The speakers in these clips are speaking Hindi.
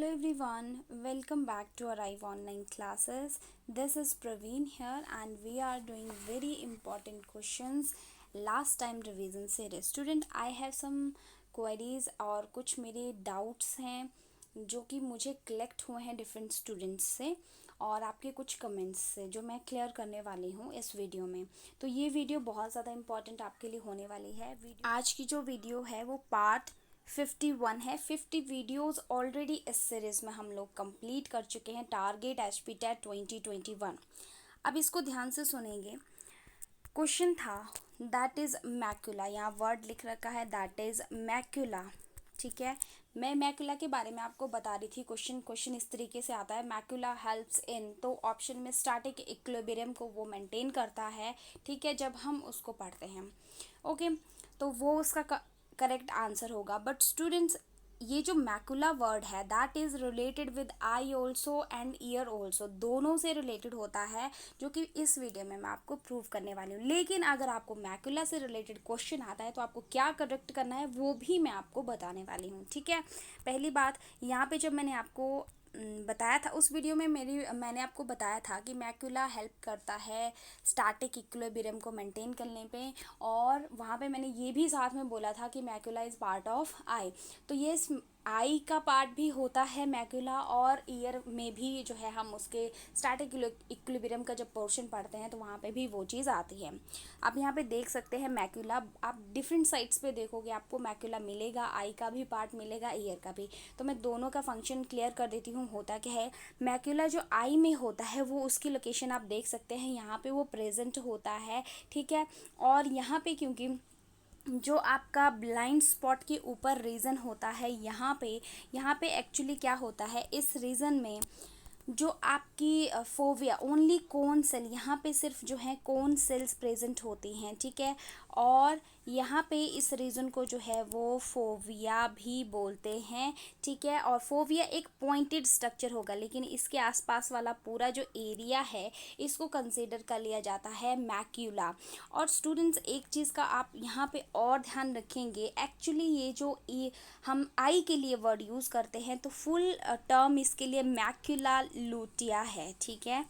Hello everyone, welcome back to Arrive Online Classes. This is Praveen here and we are doing very important questions last time revision series. Student, I have some queries और कुछ मेरे doubts हैं जो कि मुझे कलेक्ट हुए हैं डिफरेंट स्टूडेंट्स से और आपके कुछ कमेंट्स से जो मैं क्लियर करने वाली हूँ इस वीडियो में। तो ये वीडियो बहुत ज़्यादा इम्पॉर्टेंट आपके लिए होने वाली है। आज की जो वीडियो है वो पार्ट 51 है। 50 वीडियोस ऑलरेडी इस सीरीज़ में हम लोग कंप्लीट कर चुके हैं। टारगेट एचपीटेट 2021। अब इसको ध्यान से सुनेंगे। क्वेश्चन था दैट इज़ मैक्यूला, यहाँ वर्ड लिख रखा है दैट इज़ मैक्यूला। ठीक है, मैं मैक्यूला के बारे में आपको बता रही थी। क्वेश्चन इस तरीके से आता है, मैक्यूला हेल्प्स इन, तो ऑप्शन में स्टैटिक इक्विलिब्रियम को वो मेंटेन करता है। ठीक है, जब हम उसको पढ़ते हैं। ओके, तो वो उसका करेक्ट आंसर होगा। बट स्टूडेंट्स, ये जो मैकुला वर्ड है that is related with I also and year also, दोनों से रिलेटेड होता है, जो कि इस वीडियो में मैं आपको प्रूव करने वाली हूँ। लेकिन अगर आपको मैकुला से रिलेटेड क्वेश्चन आता है तो आपको क्या करेक्ट करना है वो भी मैं आपको बताने वाली हूँ। ठीक है, पहली बात, यहाँ पे जब मैंने आपको बताया था उस वीडियो में मैंने आपको बताया था कि मैक्यूला हेल्प करता है स्टैटिक इक्विलिब्रियम को मेंटेन करने पे, और वहाँ पे मैंने ये भी साथ में बोला था कि मैक्यूला इज़ पार्ट ऑफ आई। तो ये आई का पार्ट भी होता है मैक्यूला, और ईयर में भी जो है हम उसके स्टैटिक इक्विलिब्रियम का जब पोर्शन पढ़ते हैं तो वहाँ पे भी वो चीज़ आती है। आप यहाँ पे देख सकते हैं मैक्यूला, आप डिफरेंट साइट्स पे देखोगे आपको मैक्यूला मिलेगा, आई का भी पार्ट मिलेगा, ईयर का भी। तो मैं दोनों का फंक्शन क्लियर कर देती हूँ। होता क्या है, मैक्यूला जो आई में होता है वो उसकी लोकेशन आप देख सकते हैं, यहाँ पे वो प्रेजेंट होता है। ठीक है, और यहाँ पे क्योंकि जो आपका ब्लाइंड स्पॉट के ऊपर रीजन होता है, यहाँ पे एक्चुअली क्या होता है, इस रीजन में जो आपकी फोविया ओनली कोन सेल, यहाँ पे सिर्फ जो है कोन सेल्स प्रेजेंट होती हैं। ठीक है, और यहाँ पे इस रीजन को जो है वो फोविया भी बोलते हैं। ठीक है, और फोविया एक पॉइंटेड स्ट्रक्चर होगा, लेकिन इसके आसपास वाला पूरा जो एरिया है इसको कंसीडर कर लिया जाता है मैक्यूला। और स्टूडेंट्स, एक चीज़ का आप यहाँ पे और ध्यान रखेंगे, एक्चुअली ये जो हम आई के लिए वर्ड यूज़ करते हैं तो फुल टर्म इसके लिए मैक्यूला लूटिया है। ठीक है,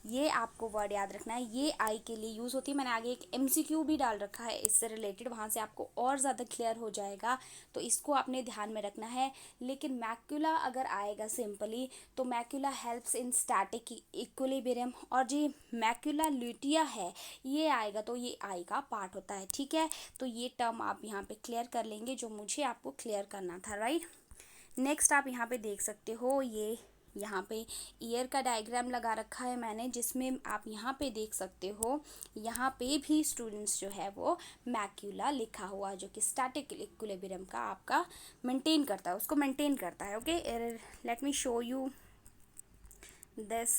ये आपको वर्ड याद रखना है, ये आई के लिए यूज़ होती है। मैंने आगे एक एमसीक्यू भी डाल रखा है इससे रिलेटेड, वहाँ से आपको और ज़्यादा क्लियर हो जाएगा, तो इसको आपने ध्यान में रखना है। लेकिन मैक्यूला अगर आएगा सिंपली तो macula helps in static equilibrium, और जो मैक्यूला लूटिया है ये आएगा तो ये आई का पार्ट होता है। ठीक है, तो ये टर्म आप यहाँ पे क्लियर कर लेंगे जो मुझे आपको क्लियर करना था, राइट। नेक्स्ट आप यहाँ पे देख सकते हो, ये यहाँ पे ईयर का डायग्राम लगा रखा है मैंने, जिसमें आप यहाँ पे देख सकते हो, यहाँ पे भी स्टूडेंट्स जो है वो मैक्यूला लिखा हुआ, जो कि स्टैटिक इक्विलिब्रियम का आपका मेंटेन करता है, उसको मेंटेन करता है। Okay, let me show you this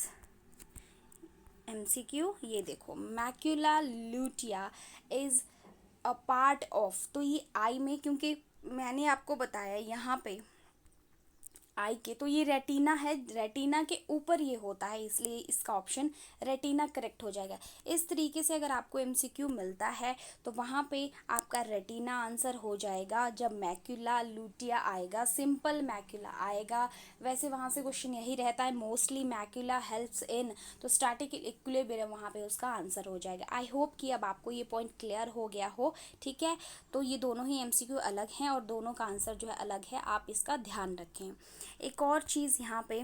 MCQ. ये देखो, macula लूटिया is a part of, तो ये आई में, क्योंकि मैंने आपको बताया यहाँ पे आई के, तो ये रेटिना है, रेटिना के ऊपर ये होता है, इसलिए इसका ऑप्शन रेटिना करेक्ट हो जाएगा। इस तरीके से अगर आपको एमसीक्यू मिलता है तो वहाँ पे आपका रेटिना आंसर हो जाएगा जब मैक्यूला लूटिया आएगा, सिंपल मैक्यूला आएगा। वैसे वहाँ से क्वेश्चन यही रहता है, मोस्टली मैक्यूला हेल्प्स इन, तो स्टैटिक इक्विलिब्रियम वहाँ पे उसका आंसर हो जाएगा। आई होप कि अब आपको ये पॉइंट क्लियर हो गया हो। ठीक है, तो ये दोनों ही एमसीक्यू अलग हैं और दोनों का आंसर जो है अलग है, आप इसका ध्यान रखें। एक और चीज़ यहाँ पे,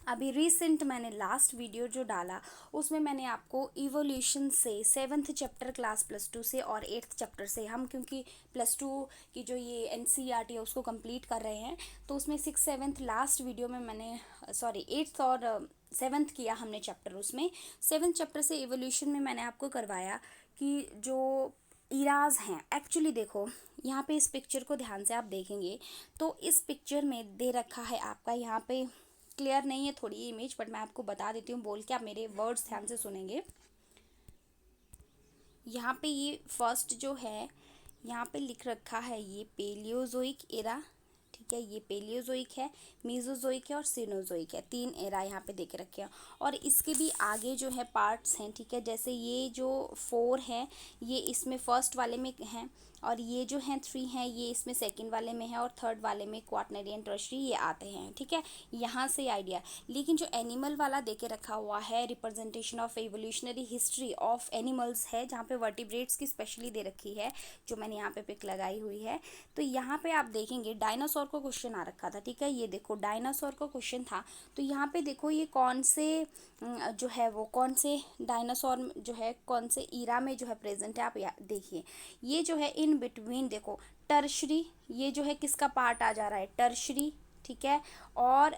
अभी रिसेंट मैंने लास्ट वीडियो जो डाला उसमें मैंने आपको इवोल्यूशन से 7th चैप्टर क्लास +2 से और 8th चैप्टर से, हम क्योंकि +2 की जो ये एनसीईआरटी है उसको कंप्लीट कर रहे हैं, तो उसमें 6th 7th लास्ट वीडियो में मैंने 8th और 7th किया हमने चैप्टर। उसमें 7th चैप्टर से इवोल्यूशन में मैंने आपको करवाया कि जो इराज हैं, एक्चुअली देखो यहाँ पे इस पिक्चर को ध्यान से आप देखेंगे तो इस पिक्चर में दे रखा है आपका, यहाँ पे क्लियर नहीं है थोड़ी इमेज, बट मैं आपको बता देती हूँ बोल के, आप मेरे वर्ड्स ध्यान से सुनेंगे। यहाँ पे ये फर्स्ट जो है, यहाँ पे लिख रखा है ये पेलियोजोइक एरा। ठीक है, ये पेलियोजोइक है, मीजोजोइक है और सीनोजोइक है, 3 एरा यहाँ पे देख रखे हैं। और इसके भी आगे जो है पार्ट्स हैं। ठीक है, जैसे ये जो 4 है ये इसमें फर्स्ट वाले में हैं, और ये जो हैं 3 हैं ये इसमें सेकंड वाले में है और थर्ड वाले में क्वाटरनरी एंड टर्शियरी ये आते हैं, ठीक है, यहाँ से आइडिया। लेकिन जो एनिमल वाला देके रखा हुआ है representation of evolutionary history of animals है, जहाँ पे वर्टिब्रेट्स की स्पेशली दे रखी है, जो मैंने यहाँ पे पिक लगाई हुई है, तो यहाँ पे आप देखेंगे डायनासोर को क्वेश्चन आ रखा था, ठीक है, ये देखो डायनासोर को क्वेश्चन था। तो यहाँ पे देखो ये कौन से जो है वो कौन से डायनासोर जो है कौन से ईरा में जो है प्रेजेंट है, आप देखिए ये जो है इन बिटवीन देखो टर्शरी, ये जो है किसका पार्ट आ जा रहा है, टर्शरी, ठीक है। और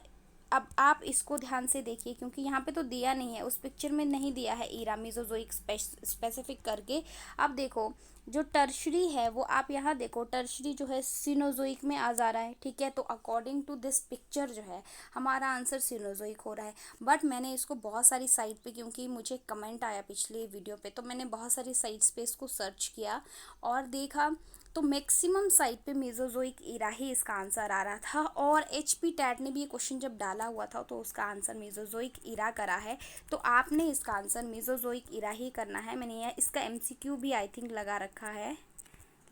अब आप इसको ध्यान से देखिए क्योंकि यहाँ पे तो दिया नहीं है, उस पिक्चर में नहीं दिया है ईरा मेसोजोइक स्पेसिफिक करके। अब देखो जो टर्शरी है वो आप यहाँ देखो, टर्शरी जो है सिनोजोइक में आ जा रहा है, ठीक है। तो अकॉर्डिंग टू दिस पिक्चर जो है हमारा आंसर सिनोजोइक हो रहा है। बट मैंने इसको बहुत सारी साइट पे, क्योंकि मुझे कमेंट आया पिछले वीडियो पे, तो मैंने बहुत सारी साइट्स पे इसको सर्च किया और देखा तो मैक्सिमम साइट पे मेसोजोइक ईरा ही इसका आंसर आ रहा था। और HP टैट ने भी ये क्वेश्चन जब डाला हुआ था तो उसका आंसर मेसोजोइक ईरा करा है। तो आपने इसका आंसर मेसोजोइक ईरा ही करना है। मैंने यह इसका MCQ भी आई थिंक लगा रखा है,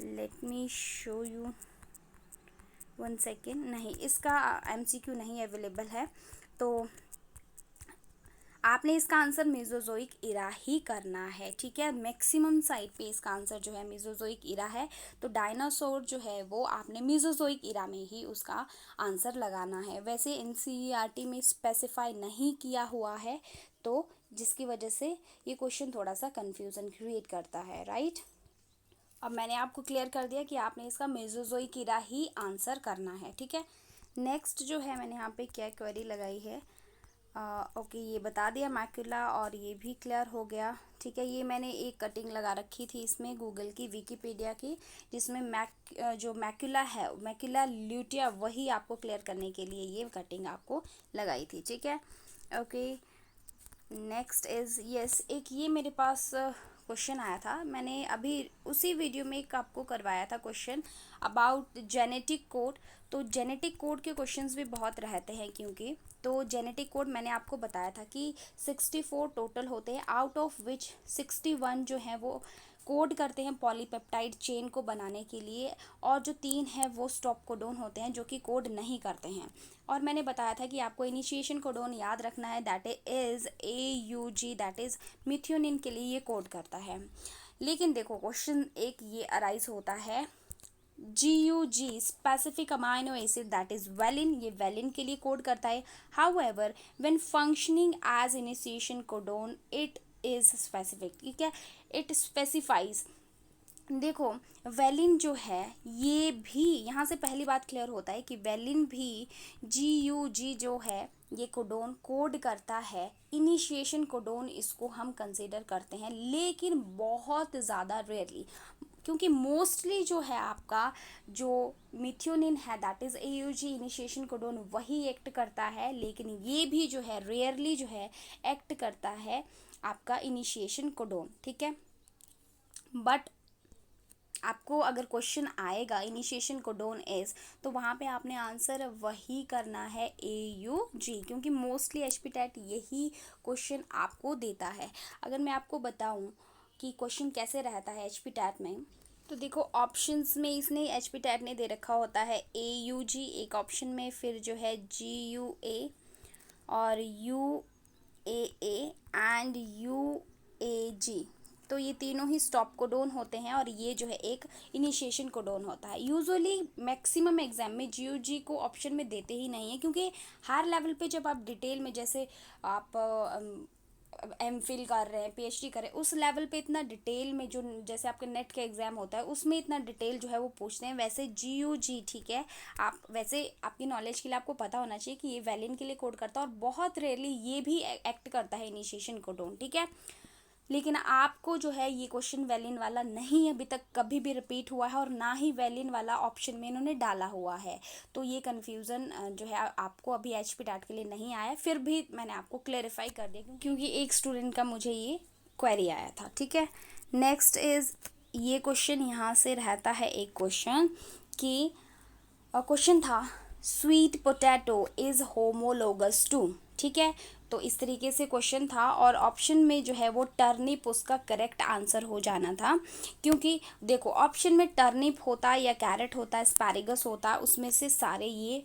let me show you 1 second. नहीं, इसका MCQ नहीं अवेलेबल है, तो आपने इसका आंसर मेसोजोइक ईरा ही करना है, ठीक है। मैक्सिमम साइट पे इसका आंसर जो है मेसोजोइक ईरा है। तो डायनासोर जो है वो आपने मेसोजोइक ईरा में ही उसका आंसर लगाना है। वैसे NCERT में स्पेसिफाई नहीं किया हुआ है, तो जिसकी वजह से ये क्वेश्चन थोड़ा सा कन्फ्यूज़न क्रिएट करता है, राइट। अब मैंने आपको क्लियर कर दिया कि आपने इसका मेसोजोइक ईरा ही आंसर करना है, ठीक है। नेक्स्ट जो है मैंने यहाँ पे क्या क्वेरी लगाई है, ओके ये बता दिया मैक्यूला, और ये भी क्लियर हो गया, ठीक है। ये मैंने एक कटिंग लगा रखी थी इसमें गूगल की विकीपीडिया की, जिसमें जो मैक्यूला है मैक्यूला ल्यूटिया, वही आपको क्लियर करने के लिए ये कटिंग आपको लगाई थी, ठीक है। ओके नेक्स्ट इज़ यस, एक ये मेरे पास क्वेश्चन आया था, मैंने अभी उसी वीडियो में एक आपको करवाया था क्वेश्चन अबाउट जेनेटिक कोड। तो जेनेटिक कोड के क्वेश्चंस भी बहुत रहते हैं, क्योंकि तो जेनेटिक कोड मैंने आपको बताया था कि 64 टोटल होते हैं, आउट ऑफ विच 61 जो हैं वो कोड करते हैं पॉलीपेप्टाइड चेन को बनाने के लिए, और जो 3 है वो स्टॉप कोडोन होते हैं जो कि कोड नहीं करते हैं। और मैंने बताया था कि आपको इनिशिएशन कोडोन याद रखना है, that is AUG, that is methionine के लिए ये कोड करता है। लेकिन देखो क्वेश्चन एक ये अराइज होता है, GUG specific amino acid that is valine, ये वेलिन के लिए कोड करता है। However when functioning as initiation codon it is specific, ठीक है, इट स्पेसिफाइज। देखो वेलिन जो है ये भी, यहाँ से पहली बात क्लियर होता है कि वेलिन भी GUG जो है ये कोडोन कोड करता है, इनिशिएशन कोडोन इसको हम कंसिडर करते हैं, लेकिन बहुत ज़्यादा रेयरली, क्योंकि मोस्टली जो है आपका जो मिथ्योनिन है that is AUG initiation codon वही एक्ट करता है, लेकिन ये भी जो है रेयरली जो है एक्ट करता है आपका इनिशिएशन कोडोन, ठीक है। बट आपको अगर क्वेश्चन आएगा इनिशिएशन कोडोन इज, तो वहाँ पे आपने आंसर वही करना है AUG, क्योंकि मोस्टली HP टैट यही क्वेश्चन आपको देता है। अगर मैं आपको बताऊँ कि क्वेश्चन कैसे रहता है HP टैट में, तो देखो ऑप्शंस में इसने HP टैट ने दे रखा होता है AUG एक ऑप्शन में, फिर जो है GUA और UAA एंड UAG, तो ये तीनों ही स्टॉप कोडोन होते हैं, और ये जो है एक इनिशिएशन कोडोन होता है। यूजुअली मैक्सिमम एग्जाम में GUG को ऑप्शन में देते ही नहीं है, क्योंकि हर लेवल पे जब आप डिटेल में, जैसे आप MPhil कर रहे हैं, PhD कर रहे हैं, उस लेवल पे इतना डिटेल में, जो जैसे आपके नेट का एग्ज़ाम होता है उसमें इतना डिटेल जो है वो पूछते हैं। वैसे GUG, ठीक है, आप वैसे आपकी नॉलेज के लिए आपको पता होना चाहिए कि ये वेलिन के लिए कोड करता है, और बहुत रेयरली ये भी एक्ट करता है इनिशिएशन कोडोन, ठीक है। लेकिन आपको जो है ये क्वेश्चन वेलिन वाला नहीं अभी तक कभी भी रिपीट हुआ है, और ना ही वेलिन वाला ऑप्शन में इन्होंने डाला हुआ है, तो ये कन्फ्यूज़न जो है आपको अभी HP टैट के लिए नहीं आया। फिर भी मैंने आपको क्लेरिफाई कर दिया, क्योंकि एक स्टूडेंट का मुझे ये क्वेरी आया था, ठीक है। नेक्स्ट इज़ ये क्वेश्चन, यहाँ से रहता है एक क्वेश्चन कि क्वेश्चन था sweet potato is homologous to, ठीक है। तो इस तरीके से क्वेश्चन था, और ऑप्शन में जो है वो टर्निप उसका करेक्ट आंसर हो जाना था, क्योंकि देखो ऑप्शन में टर्निप होता या कैरेट होता, एस्पैरेगस होता, उसमें से सारे ये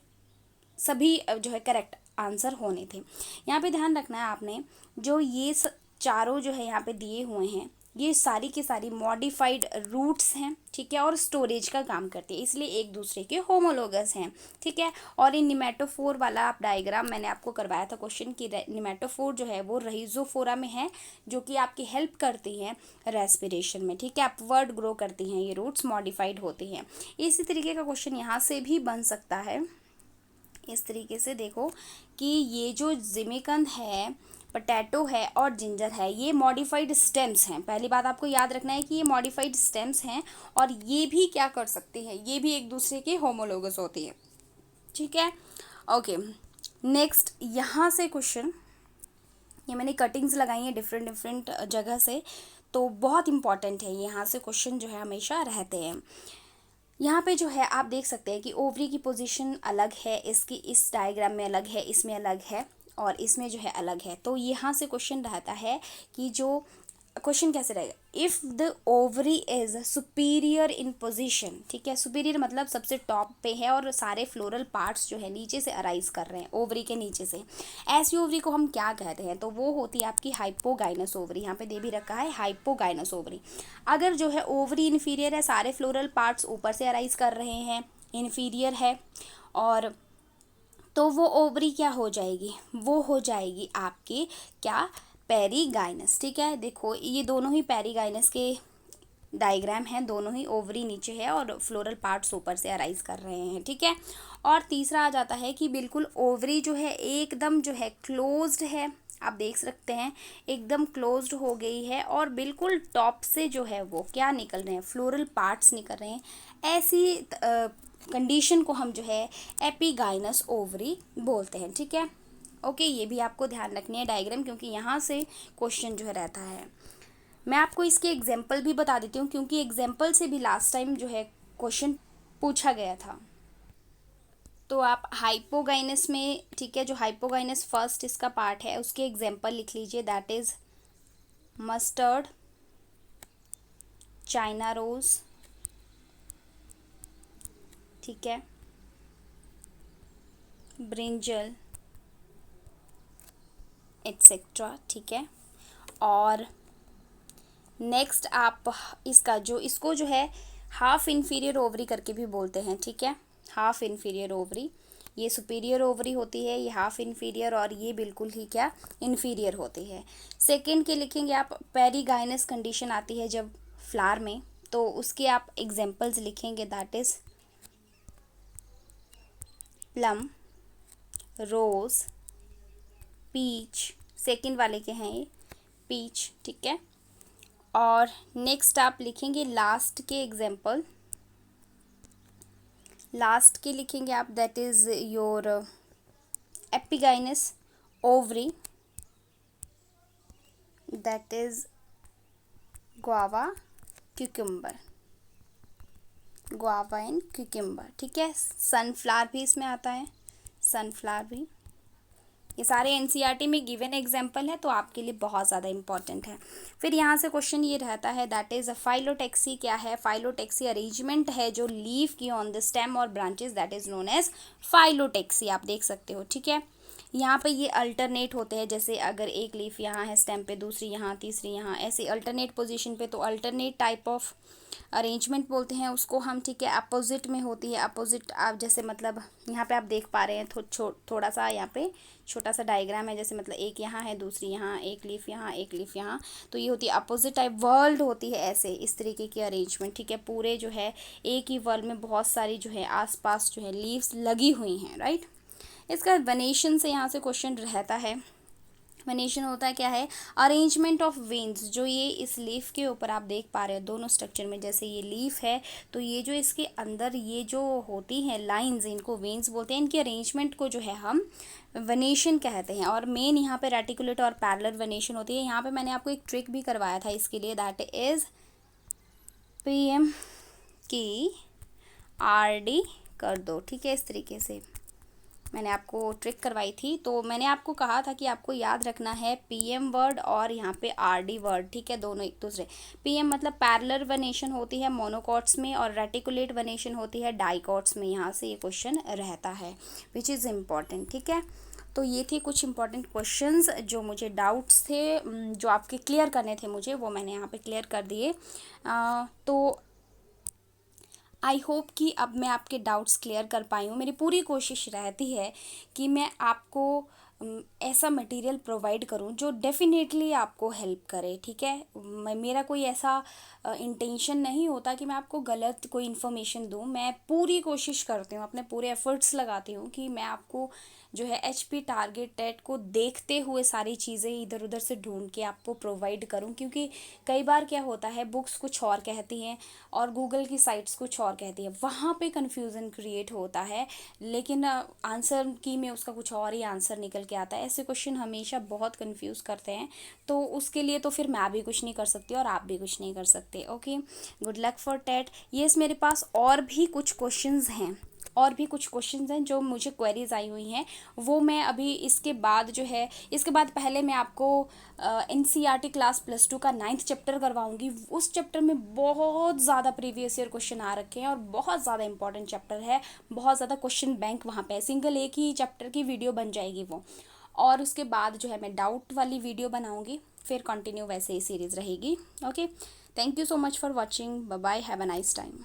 सभी जो है करेक्ट आंसर होने थे। यहाँ पे ध्यान रखना है आपने, जो ये चारों जो है यहाँ पे दिए हुए हैं, ये सारी की सारी मॉडिफाइड रूट्स हैं, ठीक है, और स्टोरेज का काम करती है, इसलिए एक दूसरे के होमोलोगस हैं, ठीक है। और ये निमेटोफोर वाला आप डायग्राम मैंने आपको करवाया था क्वेश्चन की, निमेटोफोर जो है वो रहीजोफोरा में है, जो कि आपकी हेल्प करती हैं रेस्पिरेशन में, ठीक है, अपवर्ड ग्रो करती हैं ये रूट्स, मॉडिफाइड होती हैं। इसी तरीके का क्वेश्चन यहाँ से भी बन सकता है। इस तरीके से देखो कि ये जो जिमीकंद है, पोटैटो है और जिंजर है, ये मॉडिफाइड स्टेम्स हैं। पहली बात आपको याद रखना है कि ये मॉडिफाइड स्टेम्स हैं, और ये भी क्या कर सकते हैं, ये भी एक दूसरे के होमोलोगस होती है, ठीक है। ओके, नेक्स्ट यहाँ से क्वेश्चन, ये मैंने कटिंग्स लगाई हैं डिफरेंट डिफरेंट जगह से, तो बहुत इंपॉर्टेंट है, यहाँ से क्वेश्चन जो है हमेशा रहते हैं। यहाँ पे जो है आप देख सकते हैं कि ओवरी की पोजीशन अलग है, इसकी इस डायग्राम में अलग है, इसमें अलग है, और इसमें जो है अलग है। तो यहाँ से क्वेश्चन रहता है कि जो क्वेश्चन कैसे रहेगा, if the ovary is superior in position, ठीक है, सुपीरियर मतलब सबसे टॉप पे है और सारे फ्लोरल पार्ट्स जो है नीचे से अराइज कर रहे हैं ओवरी के नीचे से, ऐसी ओवरी को हम क्या कहते हैं, तो वो होती है आपकी हाइपोगाइनस ओवरी। यहाँ पे दे भी रखा है हाइपोगाइनस ओवरी। अगर जो है ओवरी इन्फीरियर है, सारे फ्लोरल पार्ट्स ऊपर से अराइज कर रहे हैं, इन्फीरियर है, और तो वो ओवरी क्या हो जाएगी, वो हो जाएगी आपकी क्या, पेरीगाइनस, ठीक है। देखो ये दोनों ही पेरीगाइनस के डायग्राम हैं, दोनों ही ओवरी नीचे है और फ्लोरल पार्ट्स ऊपर से अराइज कर रहे हैं, ठीक है। और तीसरा आ जाता है कि बिल्कुल ओवरी जो है एकदम जो है क्लोज्ड है, आप देख सकते हैं एकदम क्लोज्ड हो गई है, और बिल्कुल टॉप से जो है वो क्या निकल रहे हैं, फ्लोरल पार्ट्स निकल रहे हैं। ऐसी कंडीशन को हम जो है एपिगाइनस ओवरी बोलते हैं, ठीक है। ओके, ये भी आपको ध्यान रखनी है डायग्राम, क्योंकि यहाँ से क्वेश्चन जो है रहता है। मैं आपको इसके एग्जाम्पल भी बता देती हूँ, क्योंकि एग्जाम्पल से भी लास्ट टाइम जो है क्वेश्चन पूछा गया था। तो आप हाइपोगाइनस में, ठीक है, जो हाइपोगाइनस फर्स्ट इसका पार्ट है उसके एग्जाम्पल लिख लीजिए, that is mustard, China rose, ठीक है, ब्रिंजल, एट्सेट्रा, ठीक है। और नेक्स्ट आप इसका जो, इसको जो है हाफ इन्फीरियर ओवरी करके भी बोलते हैं, ठीक है, हाफ इन्फीरियर ओवरी। ये सुपीरियर ओवरी होती है, ये हाफ इन्फीरियर, और ये बिल्कुल ही क्या, इन्फीरियर होती है। सेकंड के लिखेंगे आप, पेरीगाइनस कंडीशन आती है जब फ्लावर में, तो उसके आप एग्जांपल्स लिखेंगे, that is plum, rose, peach, second वाले के हैं ये पीच, ठीक है। और नेक्स्ट आप लिखेंगे लास्ट के एग्जाम्पल, लास्ट के लिखेंगे आप, that is your epigynous ovary, that is guava, cucumber, guava and cucumber, ठीक है। सनफ्लावर भी इसमें आता है, सनफ्लावर भी। ये सारे एनसीईआरटी में गिवन एग्जाम्पल है, तो आपके लिए बहुत ज़्यादा इंपॉर्टेंट है। फिर यहाँ से क्वेश्चन ये रहता है, दैट इज़ अ फाइलोटेक्सी क्या है, फाइलोटेक्सी अरेंजमेंट है जो लीफ की ऑन द स्टेम और branches, that is known as phyllotaxy, आप देख सकते हो, ठीक है। यहाँ पे ये अल्टरनेट होते हैं, जैसे अगर एक लीफ यहाँ है स्टेम पे, दूसरी यहाँ, तीसरी यहाँ, ऐसे अल्टरनेट पोजीशन पे, तो अल्टरनेट टाइप ऑफ अरेंजमेंट बोलते हैं उसको हम, ठीक है। अपोजिट में होती है, अपोजिट आप जैसे मतलब यहाँ पे आप देख पा रहे हैं, थोड़ा सा यहाँ पे छोटा सा डायग्राम है, जैसे मतलब एक यहाँ है, दूसरी यहाँ, एक लीफ यहाँ, एक लीफ यहाँ, तो ये होती है अपोजिट टाइप वर्ल्ड होती है, ऐसे इस तरीके की अरेंजमेंट, ठीक है। पूरे जो है एक ही वर्ल्ड में बहुत सारी जो है आसपास जो है लीव्स लगी हुई हैं, राइट। इसका वेनेशन से यहाँ से क्वेश्चन रहता है। वेनेशन होता है क्या है, अरेंजमेंट ऑफ वेन्स, जो ये इस लीफ के ऊपर आप देख पा रहे हैं दोनों स्ट्रक्चर में, जैसे ये लीफ है तो ये जो इसके अंदर ये जो होती हैं लाइंस, इनको वेन्स बोलते हैं, इनकी अरेंजमेंट को जो है हम वेनेशन कहते हैं। और मेन यहाँ पे रेटिकुलेट और पैरेलल वेनेशन होती है। यहाँ पे मैंने आपको एक ट्रिक भी करवाया था इसके लिए, दैट इज PM की RD कर दो, ठीक है, इस तरीके से मैंने आपको ट्रिक करवाई थी। तो मैंने आपको कहा था कि आपको याद रखना है पीएम वर्ड और यहाँ पे आरडी वर्ड, ठीक है, दोनों एक दूसरे। पीएम मतलब पैरेलल वनेशन होती है मोनोकॉट्स में, और रेटिकुलेट वनेशन होती है डाइकॉट्स में। यहाँ से ये क्वेश्चन रहता है, विच इज़ इम्पॉर्टेंट, ठीक है। तो ये थी कुछ इंपॉर्टेंट क्वेश्चंस जो मुझे डाउट्स थे, जो आपके क्लियर करने थे मुझे, वो मैंने यहाँ पे क्लियर कर दिए। तो आई होप कि अब मैं आपके डाउट्स क्लियर कर पाई हूँ। मेरी पूरी कोशिश रहती है कि मैं आपको ऐसा मटेरियल प्रोवाइड करूँ जो डेफिनेटली आपको हेल्प करे, ठीक है। मेरा कोई ऐसा इंटेंशन नहीं होता कि मैं आपको गलत कोई इन्फॉर्मेशन दूँ। मैं पूरी कोशिश करती हूँ, अपने पूरे एफर्ट्स लगाती हूँ कि मैं आपको जो है एचपी टारगेट टेट को देखते हुए सारी चीज़ें इधर उधर से ढूंढ के आपको प्रोवाइड करूं। क्योंकि कई बार क्या होता है, बुक्स कुछ और कहती हैं और गूगल की साइट्स कुछ और कहती है, वहाँ पे कन्फ्यूज़न क्रिएट होता है, लेकिन आंसर की में उसका कुछ और ही आंसर निकल के आता है। ऐसे क्वेश्चन हमेशा बहुत कन्फ्यूज़ करते हैं, तो उसके लिए तो फिर मैं भी कुछ नहीं कर सकती और आप भी कुछ नहीं कर सकते। Okay, good luck for TET. Yes, मेरे पास और भी कुछ क्वेश्चंस हैं, और भी कुछ क्वेश्चंस हैं जो मुझे क्वेरीज आई हुई हैं, वो मैं अभी इसके बाद जो है, इसके बाद पहले मैं आपको एनसीईआरटी क्लास +2 का 9th चैप्टर करवाऊंगी। उस चैप्टर में बहुत ज़्यादा प्रीवियस ईयर क्वेश्चन आ रखे हैं और बहुत ज़्यादा इंपॉर्टेंट चैप्टर है, बहुत ज़्यादा क्वेश्चन बैंक वहाँ पे, सिंगल एक ही चैप्टर की वीडियो बन जाएगी वो। और उसके बाद जो है मैं डाउट वाली वीडियो बनाऊँगी, फिर कंटिन्यू वैसे ही सीरीज़ रहेगी। Okay, thank you so much for watching, bye bye, have a nice time.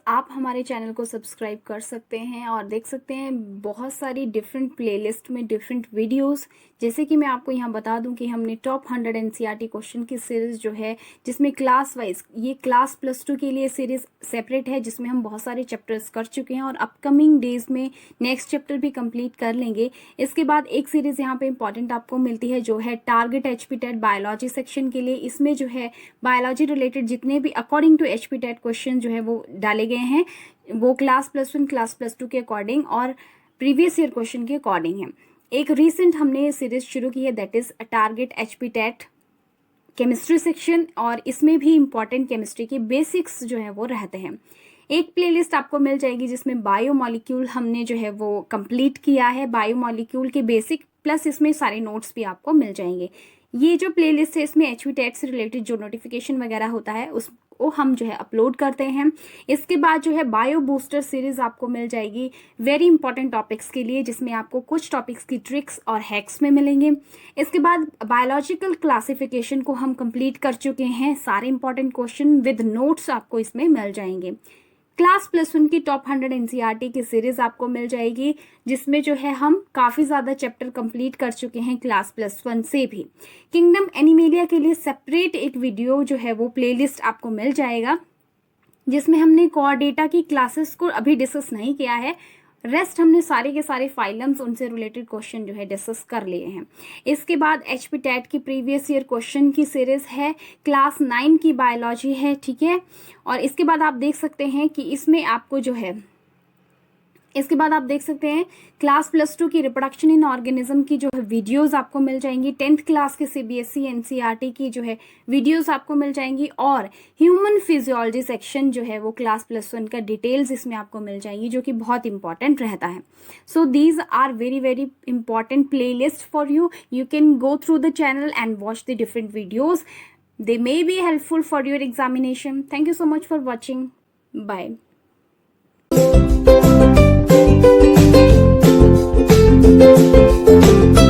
आप हमारे चैनल को सब्सक्राइब कर सकते हैं और देख सकते हैं बहुत सारी डिफरेंट प्लेलिस्ट में डिफरेंट वीडियोस। जैसे कि मैं आपको यहाँ बता दूं कि हमने टॉप 100 एनसीईआरटी क्वेश्चन की सीरीज़ जो है, जिसमें क्लास वाइज, ये क्लास +2 के लिए सीरीज़ सेपरेट है, जिसमें हम बहुत सारे चैप्टर्स कर चुके हैं और अपकमिंग डेज में नेक्स्ट चैप्टर भी कंप्लीट कर लेंगे। इसके बाद एक सीरीज़ यहाँ पे इंपॉर्टेंट आपको मिलती है जो है target HP TET biology section के लिए। इसमें जो है बायोलॉजी रिलेटेड जितने भी according to HP TET question जो है वो डाले गए हैं, वो क्लास +1 क्लास +2 के अकॉर्डिंग और प्रीवियस ईयर क्वेश्चन के अकॉर्डिंग है। एक रीसेंट हमने सीरीज शुरू की है, that is target HP TET chemistry section, और इसमें भी इंपॉर्टेंट केमिस्ट्री के बेसिक्स जो है वो रहते हैं। एक प्लेलिस्ट आपको मिल जाएगी जिसमें बायोमॉलिक्यूल हमने जो है वो कंप्लीट किया है, बायोमॉलिक्यूल के बेसिक प्लस इसमें सारे नोट्स भी आपको मिल जाएंगे। ये जो प्लेलिस्ट है इसमें एचपी टेट से रिलेटेड जो नोटिफिकेशन वगैरह होता है उसको हम जो है अपलोड करते हैं। इसके बाद जो है बायो बूस्टर सीरीज आपको मिल जाएगी वेरी इंपॉर्टेंट टॉपिक्स के लिए, जिसमें आपको कुछ टॉपिक्स की ट्रिक्स और हैक्स में मिलेंगे। इसके बाद बायोलॉजिकल क्लासिफिकेशन को हम कंप्लीट कर चुके हैं, सारे इंपॉर्टेंट क्वेश्चन विद नोट्स आपको इसमें मिल जाएंगे। क्लास +1 की टॉप 100 एनसीईआरटी की सीरीज आपको मिल जाएगी, जिसमें जो है हम काफ़ी ज़्यादा चैप्टर कंप्लीट कर चुके हैं क्लास +1 से भी। किंगडम एनिमेलिया के लिए सेपरेट एक वीडियो जो है वो प्लेलिस्ट आपको मिल जाएगा, जिसमें हमने कोर डेटा की क्लासेस को अभी डिस्कस नहीं किया है, रेस्ट हमने सारे के सारे फाइलम्स उनसे रिलेटेड क्वेश्चन जो है डिस्कस कर लिए हैं। इसके बाद एचपी टेट की प्रीवियस ईयर क्वेश्चन की सीरीज है, क्लास 9 की बायोलॉजी है, ठीक है। और इसके बाद आप देख सकते हैं कि इसमें आपको जो है, इसके बाद आप देख सकते हैं क्लास +2 की रिप्रोडक्शन इन ऑर्गेनिज्म की जो है वीडियोस आपको मिल जाएंगी, 10th क्लास के सीबीएसई एनसीईआरटी की जो है वीडियोस आपको मिल जाएंगी, और ह्यूमन फिजियोलॉजी सेक्शन जो है वो क्लास +1 का डिटेल्स इसमें आपको मिल जाएंगी, जो कि बहुत इंपॉर्टेंट रहता है। So these are very very important playlist for you. You can go through the channel and watch the different videos, they may be helpful for your examination. Thank you so much for watching. Bye. Thank you.